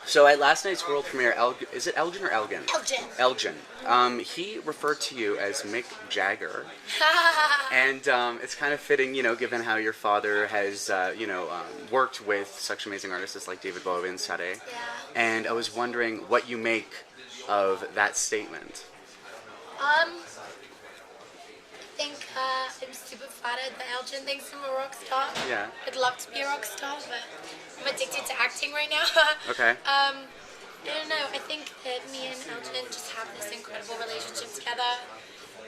So at last night's world premiere, is it Elgin or Elgin? Elgin. Elgin. He referred to you as Mick Jagger, and it's kind of fitting, given how your father has, worked with such amazing artists like David Bowie and Sade. Yeah. And I was wondering what you make of that statement. I think I'm super flattered that Elgin thinks I'm a rock star. Yeah. I'd love to be a rock star, but I'm addicted to acting right now. Okay. I don't know. I think that me and Elgin just have this incredible relationship together.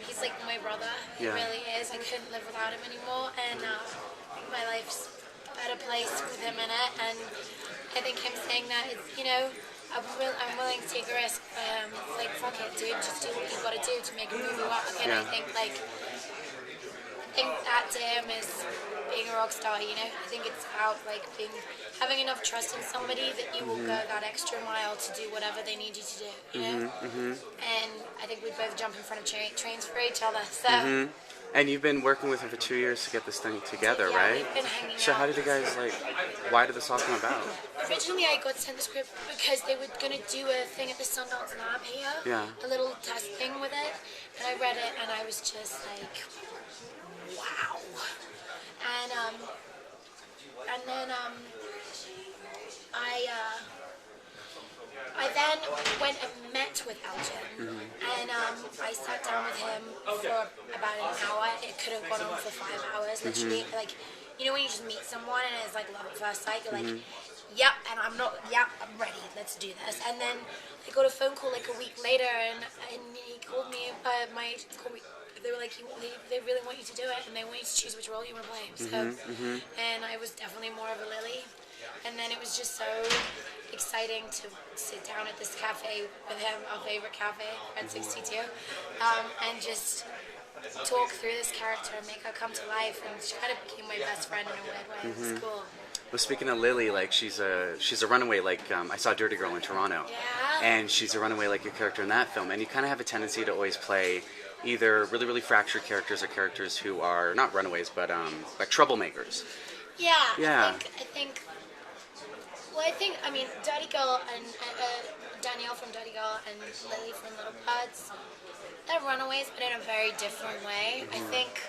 He's like my brother. He Yeah. really is. I couldn't live without him anymore, and my life's a better place with him in it. And I think him saying that is, I'm willing to take a risk. Like, fuck it, dude. Just do what you gotta do to make a movie work. And Yeah. I think that to him is being a rock star. I think it's about having enough trust in somebody that you will go that extra mile to do whatever they need you to do. And I think we'd both jump in front of trains for each other. So. And you've been working with him for 2 years to get this thing together, Yeah, right? we've been hanging So out. how did you guys, why did this all come about? Originally, I got sent the script because they were going to do a thing at the Sundance Lab here. Yeah. A little test thing with it. And I read it, and I was just like, wow. And then I then went and met with Elgin, and I sat down with him for about an hour. It could have gone on for 5 hours, literally. When you just meet someone and it's like love at first sight, you're like, yep, and I'm ready, let's do this. And then I got a phone call like a week later, and he called me, my agent called me. They were like, they really want you to do it, and they want you to choose which role you want to play. So, and I was definitely more of a Lily. And then it was just so exciting to sit down at this cafe with him, our favorite cafe, Red 62, and just talk through this character and make her come to life. And she kind of became my best friend in a weird way. It was cool. Well, speaking of Lily, she's a runaway. I saw Dirty Girl in Toronto, Yeah. and she's a runaway like your character in that film. And you kind of have a tendency to always play either really, really fractured characters or characters who are not runaways, but like troublemakers. Yeah. Yeah. I mean, Dirty Girl and Danielle from Dirty Girl and Lily from Little Birds, they're runaways, but in a very different way. I think,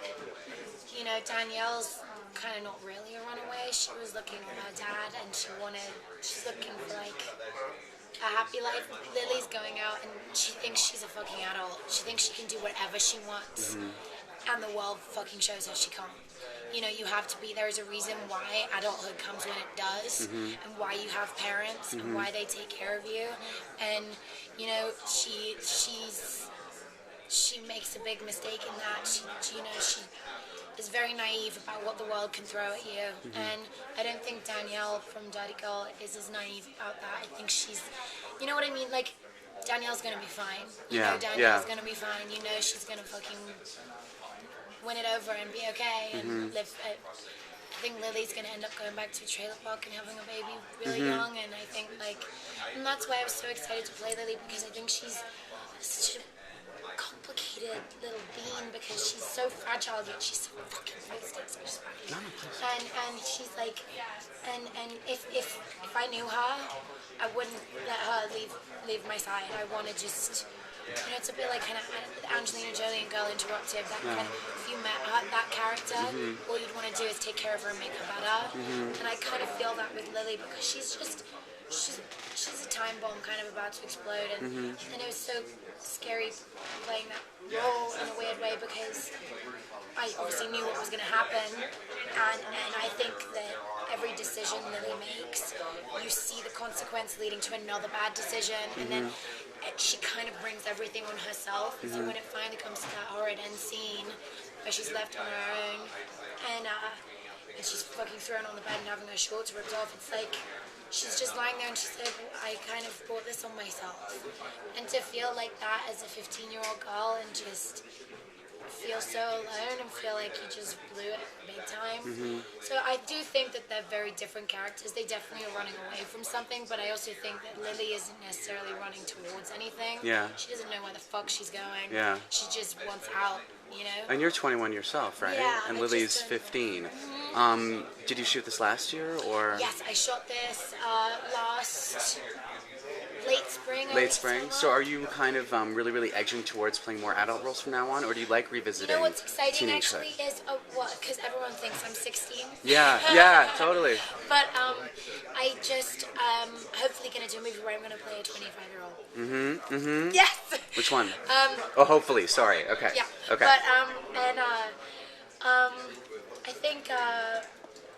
Danielle's kind of not really a runaway. She was looking for her dad, and she's looking for a happy life. Lily's going out, and she thinks she's a fucking adult. She thinks she can do whatever she wants, and the world fucking shows her she can't. There is a reason why adulthood comes when it does, and why you have parents, and why they take care of you. And, she makes a big mistake in that. She is very naive about what the world can throw at you. And I don't think Danielle from Dirty Girl is as naive about that. I think she's, you know what I mean? Danielle's gonna be fine. Danielle's gonna be fine. She's gonna fucking win it over and be okay and live. I think Lily's gonna end up going back to a trailer park and having a baby really young, and I think and that's why I was so excited to play Lily, because I think she's such a complicated little being, because she's so fragile yet she's so fucking feisty. And she's and if I knew her, I wouldn't let her leave my side. I want to just. It's a bit like kind of Angelina Jolie and Girl Interrupted. That kind of, if you met that character, all you'd want to do is take care of her and make her better. And I kind of feel that with Lily, because she's a time bomb kind of about to explode. And it was so scary playing that role in a weird way, because I obviously knew what was going to happen. And I think that every decision Lily makes, you see the consequence leading to another bad decision. And then she kind of brings everything on herself, and so when it finally comes to that horrid end scene where she's left on her own and she's fucking thrown on the bed and having her shorts ripped off, it's like she's just lying there and she said, I kind of brought this on myself. And to feel like that as a 15-year-old girl and just feel so alone and feel like you just blew it big time. So I do think that they're very different characters. They definitely are running away from something, but I also think that Lily isn't necessarily running towards anything. Yeah. She doesn't know where the fuck she's going. Yeah. She just wants out. you know. And you're 21 yourself, right? Yeah. And I Lily's just, 15. Did you shoot this last year or? Yes, I shot this last late spring. Late spring. Summer. So are you kind of really, really edging towards playing more adult roles from now on, or do you like revisiting? You know what's exciting teenage actually type? is because everyone thinks I'm 16. Yeah, yeah, totally. But I just hopefully gonna do a movie where I'm gonna play a 25-year-old. Mm-hmm. Yes. Which one? Oh, hopefully. Sorry. Okay. Yeah. Okay. But I think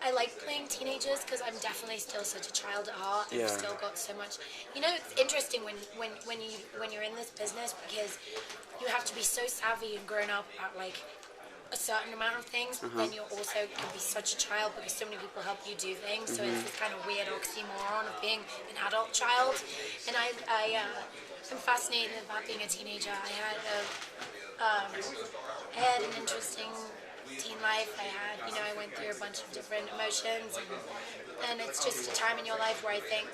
I like playing teenagers because I'm definitely still such a child at heart. Yeah. I've still got so much. You know, it's interesting when you're in this business because you have to be so savvy and grown up about like a certain amount of things, but then you also can be such a child because so many people help you do things. So it's this kind of weird oxymoron of being an adult child. And I'm fascinated about being a teenager. I had an interesting teen life. I went through a bunch of different emotions, and it's just a time in your life where I think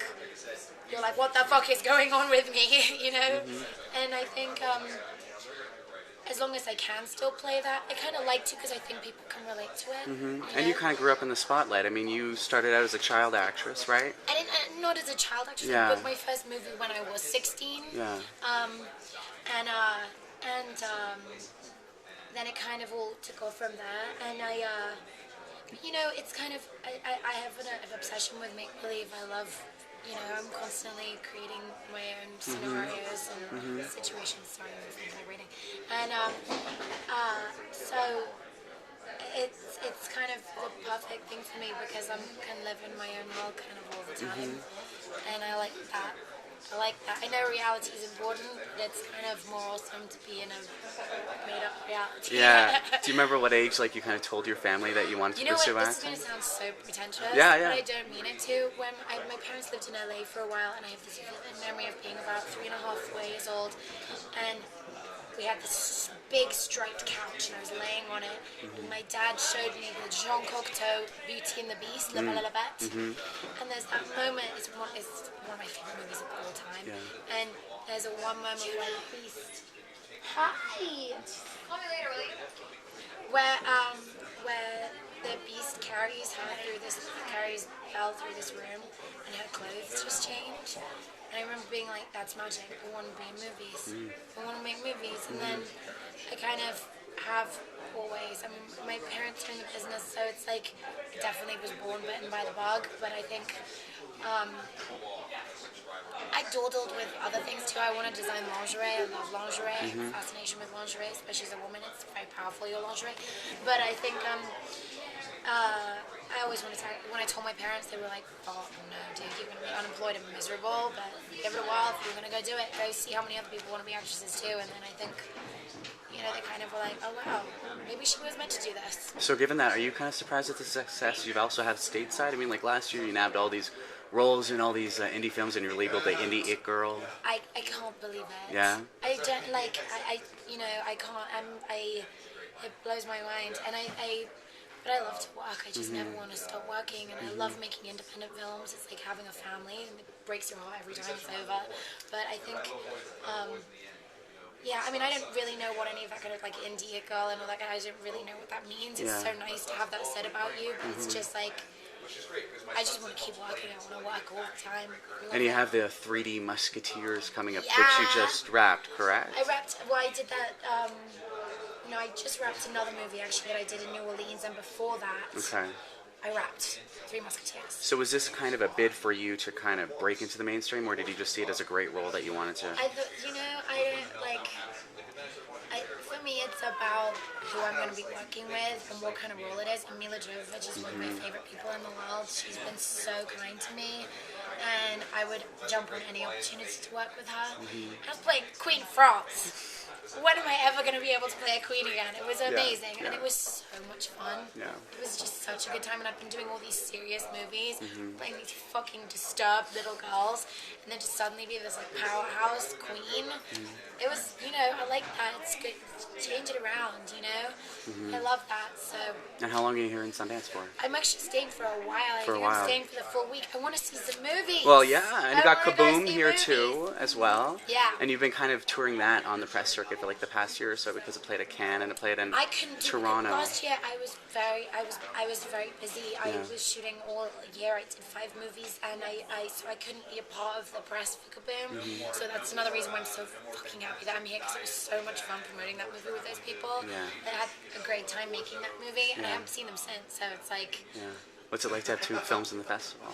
you're like, what the fuck is going on with me, you know? And I think as long as I can still play that, I kind of like to because I think people can relate to it. You know? And you kind of grew up in the spotlight. I mean, you started out as a child actress, right? I didn't, not as a child actually. Yeah. I booked my first movie when I was 16. Yeah. Then it kind of all took off from there, and it's kind of I have an obsession with make believe. I love, I'm constantly creating my own scenarios and situations. Sorry, I'm vibrating, and so it's kind of the perfect thing for me because I can live in my own world kind of all the time, and I like that. I know reality is important, but it's kind of more awesome to be in a made-up reality. Yeah. Do you remember what age, like, you kind of told your family that you wanted to pursue what? acting? This is going to sound so pretentious, Yeah. but I don't mean it to. When my parents lived in LA for a while, and I have this vivid memory of being about 3.5, 4 years old, and we had this big striped couch, and I was laying on it. And my dad showed me the Jean Cocteau Beauty and the Beast, La Belle et la Bête. And there's that moment, it's one of my favorite movies of all time. Yeah. And there's one moment where the Beast, hi, call me later, will you? Where the Beast carries Belle through this room, and her clothes just change. And I remember being like, that's magic. I want to be in movies. I want to make movies. And then I kind of have always. I mean, my parents are in the business, so it's like I definitely was born bitten by the bug. But I think I dawdled with other things too. I want to design lingerie. I love lingerie. I have a fascination with lingerie, especially as a woman. It's very powerful, your lingerie. But I think I always wanted to. When I told my parents, they were like, "Oh no, dude, you're gonna be unemployed and miserable. But give it a while. If you're gonna go do it, go see how many other people want to be actresses too." And then I think, they kind of were like, "Oh wow, maybe she was meant to do this." So given that, are you kind of surprised at the success you've also had stateside? I mean, like last year you nabbed all these roles in all these indie films, and you're labeled the indie it girl. I can't believe it. Yeah. I don't like. I can't. It blows my mind, and But I love to work. I just never want to stop working, and I love making independent films. It's like having a family, and it breaks your heart every time it's over. But I think, I don't really know what any of that kind of like indie girl and all that. I don't really know what that means. It's so nice to have that said about you, but it's just like I just want to keep working. I want to work all the time. And you have the 3D Musketeers coming up, which you just wrapped, correct? I did that. I just wrapped another movie actually that I did in New Orleans, and before that, I wrapped Three Musketeers. So was this kind of a bid for you to kind of break into the mainstream, or did you just see it as a great role that you wanted to? I thought, I don't like. For me, it's about who I'm going to be working with and what kind of role it is. And Mila Jovovich is one of my favorite people in the world. She's been so kind to me, and I would jump on any opportunity to work with her. I was playing Queen of France. When am I ever going to be able to play a queen again? It was amazing, and it was so much fun. Yeah. It was just such a good time, and I've been doing all these serious movies, playing these fucking disturbed little girls, and then just suddenly be this like powerhouse queen. It was, I like that. It's good. Change it around, I love that. So. And how long are you here in Sundance for? I'm actually staying for a while. I'm staying for the full week. I want to see some movies. Well, yeah, and you got Kaboom here too, as well. Yeah. And you've been kind of touring that on the press circuit market for like the past year or so because it played at Cannes and it played in I couldn't do Toronto. Last year I was very busy. I was shooting all year. I did 5 movies, and so I couldn't be a part of the press for Kaboom. So that's another reason why I'm so fucking happy that I'm here, because it was so much fun promoting that movie with those people. Yeah. I had a great time making that movie, and I haven't seen them since. So it's like What's it like to have 2 films in the festival?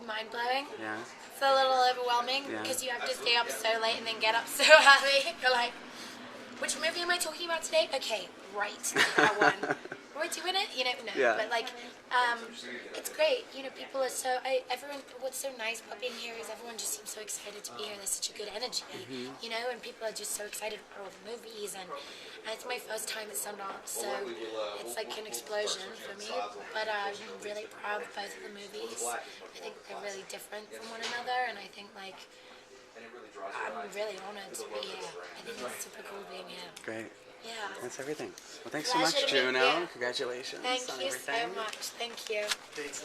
mind blowing. Yeah. It's a little overwhelming Yeah. because you have to stay up so late and then get up so early. You're like, which movie am I talking about today? Okay, right, that one. Are we doing it? You know, no. Yeah. But like, it's great. You know, people are so. Everyone. What's so nice about being here is everyone just seems so excited to be here. There's such a good energy. You know, and people are just so excited about all the movies, and it's my first time at Sundance, so it's like an explosion for me. But I'm really proud of both of the movies. I think they're really different from one another, and I think like I'm really honored to be here. I think it's super cool being here. Great. Yeah. That's everything. Well, thanks so Pleasure much, to meet Juno. you. Congratulations Thank on you everything. so much. Thank you. Thanks.